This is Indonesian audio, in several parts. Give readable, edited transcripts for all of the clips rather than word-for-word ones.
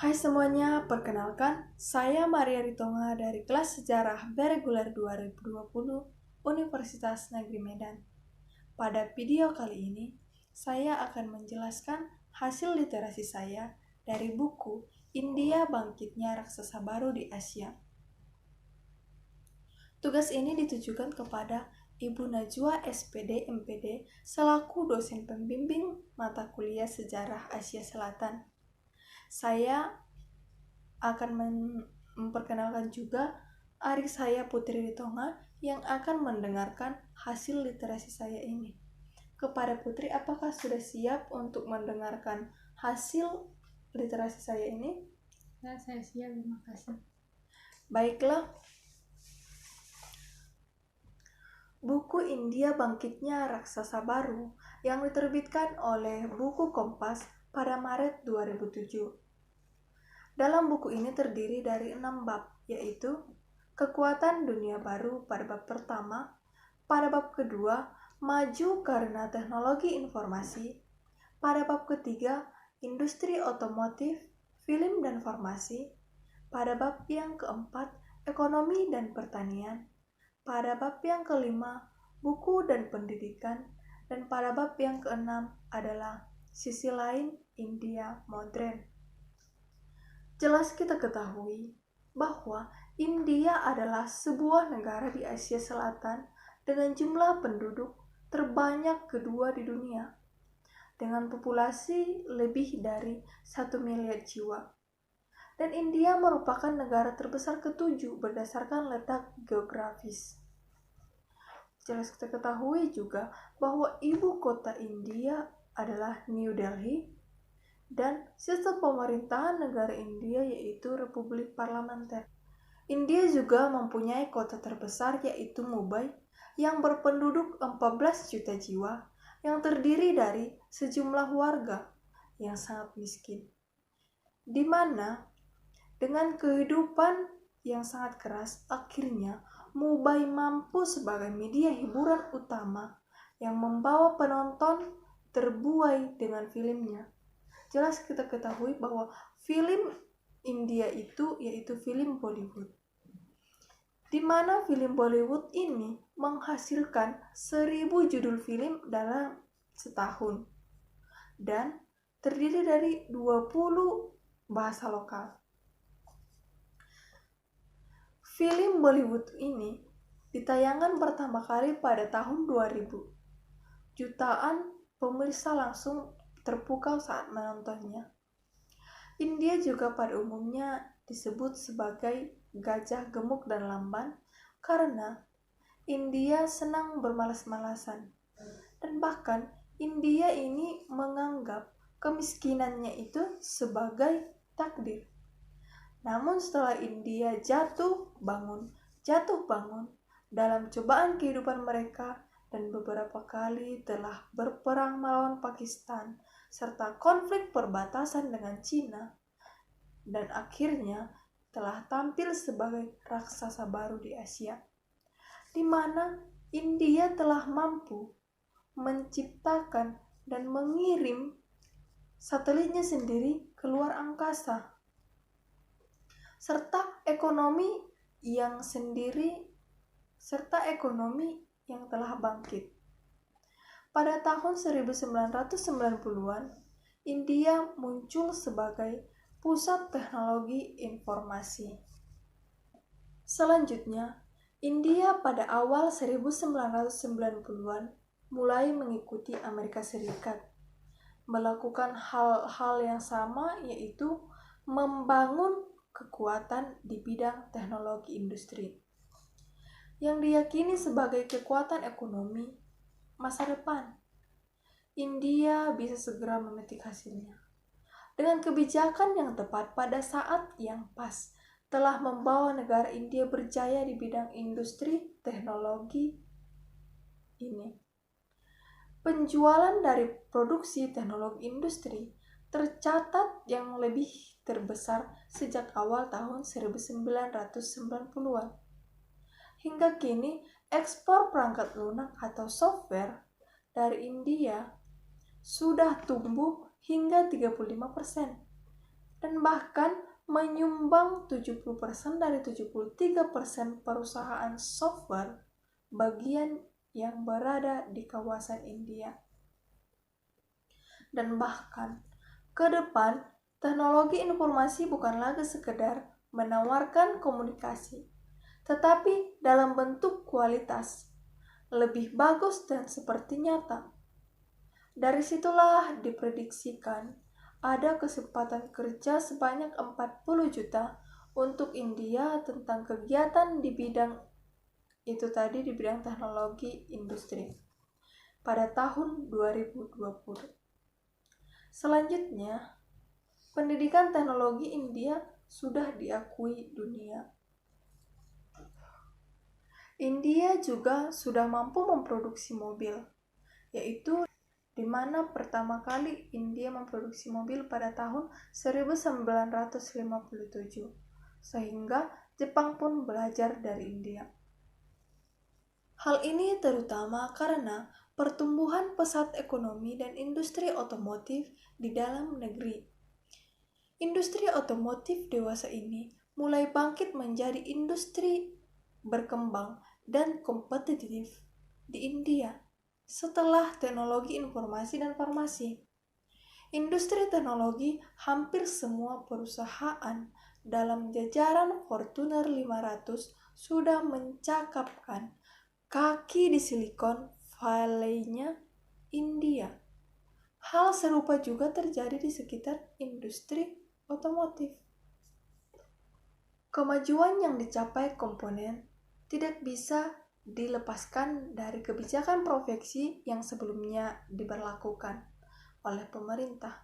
Hai semuanya, perkenalkan, saya Maria Ritonga dari kelas Sejarah Bereguler 2020 Universitas Negeri Medan. Pada video kali ini, saya akan menjelaskan hasil literasi saya dari buku India Bangkitnya Raksasa Baru di Asia. Tugas ini ditujukan kepada Ibu Najwa SPD MPD selaku dosen pembimbing mata kuliah Sejarah Asia Selatan. Saya akan memperkenalkan juga adik saya Putri Ritonga yang akan mendengarkan hasil literasi saya ini. Kepada Putri, apakah sudah siap untuk mendengarkan hasil literasi saya ini? Ya, saya siap, terima kasih. Baiklah. Buku India Bangkitnya Raksasa Baru yang diterbitkan oleh Buku Kompas pada Maret 2007. Dalam buku ini terdiri dari 6 bab, yaitu Kekuatan Dunia Baru pada bab pertama, pada bab kedua, Maju karena Teknologi Informasi, pada bab ketiga, Industri Otomotif, Film dan Farmasi, pada bab yang keempat, Ekonomi dan Pertanian, pada bab yang kelima, Buku dan Pendidikan, dan pada bab yang keenam adalah Sisi Lain India Modern. Jelas kita ketahui bahwa India adalah sebuah negara di Asia Selatan dengan jumlah penduduk terbanyak kedua di dunia, dengan populasi lebih dari 1 miliar jiwa. Dan India merupakan negara terbesar ketujuh berdasarkan letak geografis. Jelas kita ketahui juga bahwa ibu kota India adalah New Delhi, dan sistem pemerintahan negara India yaitu Republik Parlementer. India juga mempunyai kota terbesar yaitu Mumbai yang berpenduduk 14 juta jiwa yang terdiri dari sejumlah warga yang sangat miskin, di mana dengan kehidupan yang sangat keras, akhirnya Mumbai mampu sebagai media hiburan utama yang membawa penonton terbuai dengan filmnya. Jelas kita ketahui bahwa film India itu yaitu film Bollywood, di mana film Bollywood ini menghasilkan 1000 judul film dalam setahun dan terdiri dari 20 bahasa lokal. Film Bollywood ini ditayangkan pertama kali pada tahun 2000. Jutaan pemirsa langsung terpukau saat menontonnya. India juga pada umumnya disebut sebagai gajah gemuk dan lamban karena India senang bermalas-malasan, dan bahkan India ini menganggap kemiskinannya itu sebagai takdir. Namun setelah India jatuh bangun dalam cobaan kehidupan mereka dan beberapa kali telah berperang melawan Pakistan serta konflik perbatasan dengan Cina, dan akhirnya telah tampil sebagai raksasa baru di Asia, di mana India telah mampu menciptakan dan mengirim satelitnya sendiri keluar angkasa, serta ekonomi yang telah bangkit. Pada tahun 1990-an, India muncul sebagai pusat teknologi informasi. Selanjutnya, India pada awal 1990-an mulai mengikuti Amerika Serikat, melakukan hal-hal yang sama, yaitu membangun kekuatan di bidang teknologi industri yang diyakini sebagai kekuatan ekonomi masa depan. India bisa segera memetik hasilnya dengan kebijakan yang tepat pada saat yang pas, telah membawa negara India berjaya di bidang industri teknologi ini. Penjualan dari produksi teknologi industri tercatat yang lebih terbesar sejak awal tahun 1990-an. Hingga kini, ekspor perangkat lunak atau software dari India sudah tumbuh hingga 35%. dan bahkan menyumbang 70% dari 73% perusahaan software bagian yang berada di kawasan India. Dan bahkan ke depan, teknologi informasi bukan lagi sekedar menawarkan komunikasi, tetapi dalam bentuk kualitas lebih bagus dan seperti nyata. Dari situlah diprediksikan ada kesempatan kerja sebanyak 40 juta untuk India tentang kegiatan di bidang itu tadi, di bidang teknologi industri pada tahun 2020. Selanjutnya, pendidikan teknologi India sudah diakui dunia. India juga sudah mampu memproduksi mobil, yaitu di mana pertama kali India memproduksi mobil pada tahun 1957, sehingga Jepang pun belajar dari India. Hal ini terutama karena pertumbuhan pesat ekonomi dan industri otomotif di dalam negeri. Industri otomotif dewasa ini mulai bangkit menjadi industri berkembang dan kompetitif di India setelah teknologi informasi dan farmasi. Industri teknologi, hampir semua perusahaan dalam jajaran Fortuner 500 sudah mencakapkan kaki di Silicon Valley-nya India. Hal serupa juga terjadi di sekitar industri otomotif. Kemajuan yang dicapai komponen tidak bisa dilepaskan dari kebijakan proteksi yang sebelumnya diberlakukan oleh pemerintah.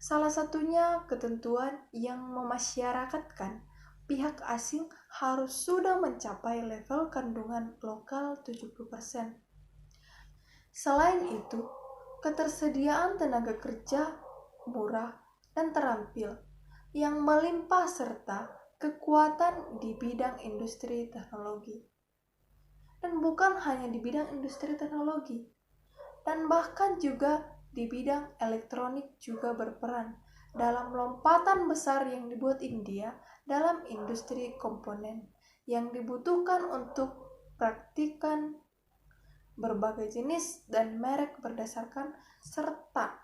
Salah satunya ketentuan yang memasyarakatkan pihak asing harus sudah mencapai level kandungan lokal 70%. Selain itu, ketersediaan tenaga kerja murah dan terampil yang melimpah serta kekuatan di bidang industri teknologi. Dan bukan hanya di bidang industri teknologi, dan bahkan juga di bidang elektronik juga berperan dalam lompatan besar yang dibuat India dalam industri komponen yang dibutuhkan untuk praktikan berbagai jenis dan merek berdasarkan serta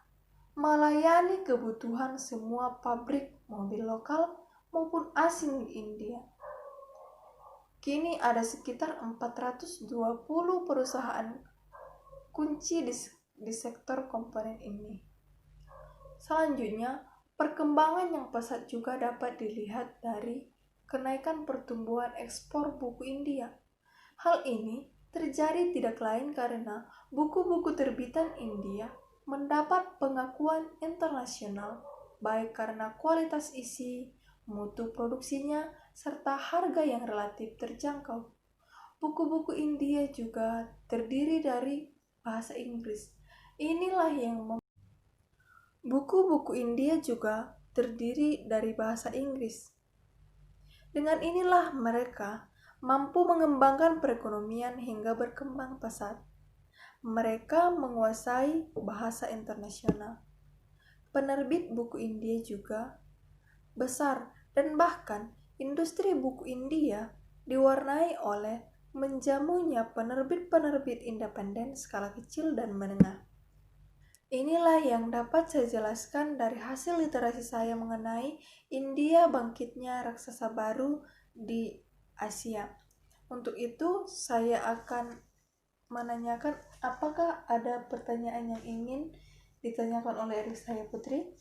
melayani kebutuhan semua pabrik mobil lokal maupun asing di India. Kini ada sekitar 420 perusahaan kunci di sektor komponen ini. Selanjutnya, perkembangan yang pesat juga dapat dilihat dari kenaikan pertumbuhan ekspor buku India. Hal ini terjadi tidak lain karena buku-buku terbitan India mendapat pengakuan internasional, baik karena kualitas isi, mutu produksinya, serta harga yang relatif terjangkau. Buku-buku India juga terdiri dari bahasa Inggris. Buku-buku India juga terdiri dari bahasa Inggris. Dengan inilah mereka mampu mengembangkan perekonomian hingga berkembang pesat. Mereka menguasai bahasa internasional. Penerbit buku India juga besar, dan bahkan industri buku India diwarnai oleh menjamunya penerbit-penerbit independen skala kecil dan menengah. Inilah yang dapat saya jelaskan dari hasil literasi saya mengenai India bangkitnya raksasa baru di Asia. Untuk itu, saya akan menanyakan apakah ada pertanyaan yang ingin ditanyakan oleh adik saya Putri?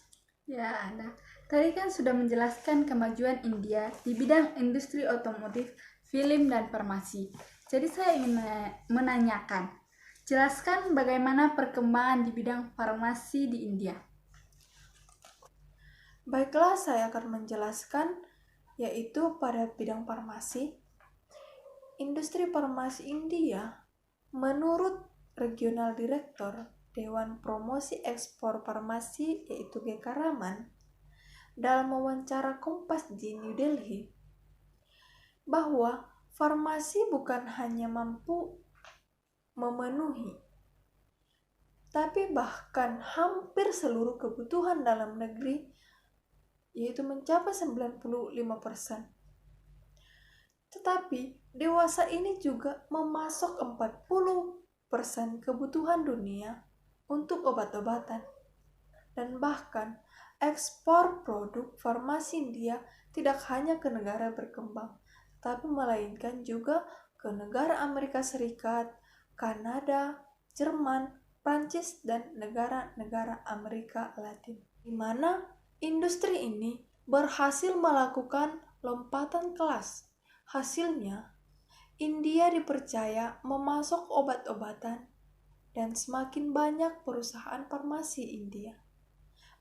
Ya, ada. Tadi kan sudah menjelaskan kemajuan India di bidang industri otomotif, film, dan farmasi. Jadi saya ingin menanyakan, jelaskan bagaimana perkembangan di bidang farmasi di India. Baiklah, saya akan menjelaskan, yaitu pada bidang farmasi. Industri farmasi India, menurut Regional Direktur Dewan Promosi Ekspor Farmasi yaitu GK Raman, dalam wawancara Kompas di New Delhi, bahwa farmasi bukan hanya mampu memenuhi, tapi bahkan hampir seluruh kebutuhan dalam negeri yaitu mencapai 95%. Tetapi dewasa ini juga memasok 40% kebutuhan dunia untuk obat-obatan. Dan bahkan ekspor produk farmasi India tidak hanya ke negara berkembang, tapi melainkan juga ke negara Amerika Serikat, Kanada, Jerman, Prancis, dan negara-negara Amerika Latin, di mana industri ini berhasil melakukan lompatan kelas. Hasilnya, India dipercaya memasok obat-obatan dan semakin banyak perusahaan farmasi India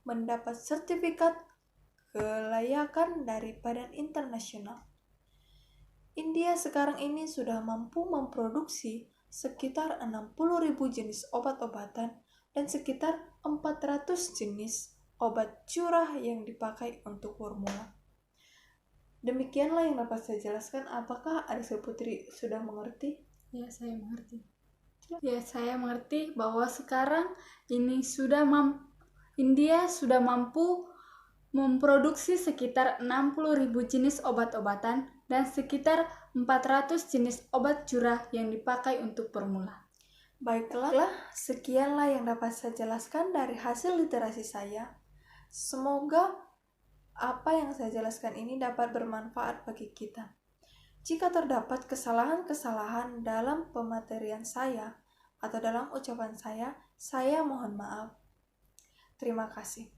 mendapat sertifikat kelayakan dari Badan Internasional. India sekarang ini sudah mampu memproduksi sekitar 60.000 jenis obat-obatan dan sekitar 400 jenis obat curah yang dipakai untuk formula. Demikianlah yang dapat saya jelaskan. Apakah Arisel Putri sudah mengerti? Ya, saya mengerti. Ya, saya mengerti bahwa sekarang ini India sudah mampu memproduksi sekitar 60.000 jenis obat-obatan dan sekitar 400 jenis obat curah yang dipakai untuk formula. Baiklah, sekianlah yang dapat saya jelaskan dari hasil literasi saya. Semoga apa yang saya jelaskan ini dapat bermanfaat bagi kita. Jika terdapat kesalahan-kesalahan dalam pematerian saya atau dalam ucapan saya mohon maaf. Terima kasih.